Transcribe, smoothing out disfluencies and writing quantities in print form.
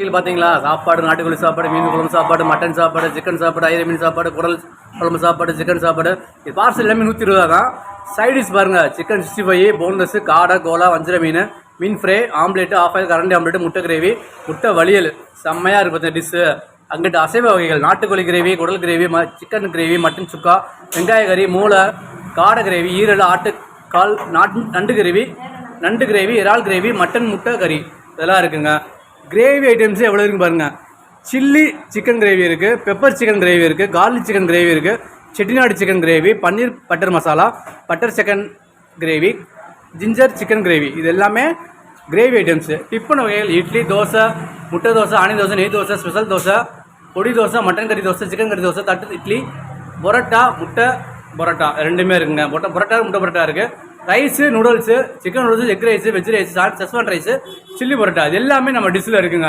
பார்த்தீங்களா சாப்பாடு நாட்டுக்கோழி சாப்பாடு மீன் குழம்பு சாப்பாடு மட்டன் சாப்பாடு சிக்கன் சாப்பாடு ஐர மீன் சாப்பாடு குடல் குழம்பு சாப்பாடு சிக்கன் சாப்பாடு இது பார்சல் எல்லாமே 120 தான். சைடிஷ் பாருங்க சிக்கன் 65 போன்லெஸ் காடை கோலா வஞ்சிர மீன் ஃப்ரை ஆம்லேட்டு ஆஃப் ஆயில் கரண்டி ஆம்லேட்டு முட்டை கிரேவி முட்டை வலியல் செம்மையாக இருக்குது பார்த்தீங்க டிஷ்ஷு. அங்கிட்டு அசைவ வகைகள் நாட்டுக்கோழி கிரேவி குடல் கிரேவி சிக்கன் கிரேவி மட்டன் சுக்கா வெங்காய கறி மூளை காடை கிரேவி ஈரல் ஆட்டுக்கால் நண்டு கிரேவி இறால் கிரேவி மட்டன் முட்டை கறி இதெல்லாம் இருக்குங்க. கிரேவி ஐட்டம்ஸ் எவ்வளோ இருக்குன்னு பாருங்கள். சில்லி சிக்கன் கிரேவி இருக்குது, பெப்பர் சிக்கன் கிரேவி இருக்குது, கார்லிக் சிக்கன் கிரேவி இருக்குது, Chettinad chicken gravy, paneer butter masala, butter chicken gravy, ginger chicken gravy இது எல்லாமே கிரேவி ஐட்டம்ஸு. டிஃபன் வகைகள் இட்லி தோசை முட்டை தோசை ஆனியன் தோசை நெய் தோசை ஸ்பெஷல் தோசை பொடி தோசை மட்டன் கறி தோசை சிக்கன் கறி தோசை தட்டு இட்லி பரோட்டா முட்டை பரோட்டா ரெண்டுமே இருக்குங்க. பரோட்டா முட்டை பரோட்டா இருக்குது. Rice noodles chicken noodles egg rice veg rice schezwan rice chilli parotta இது எல்லாமே நம்ம டிஷ்ஷில் இருக்குங்க.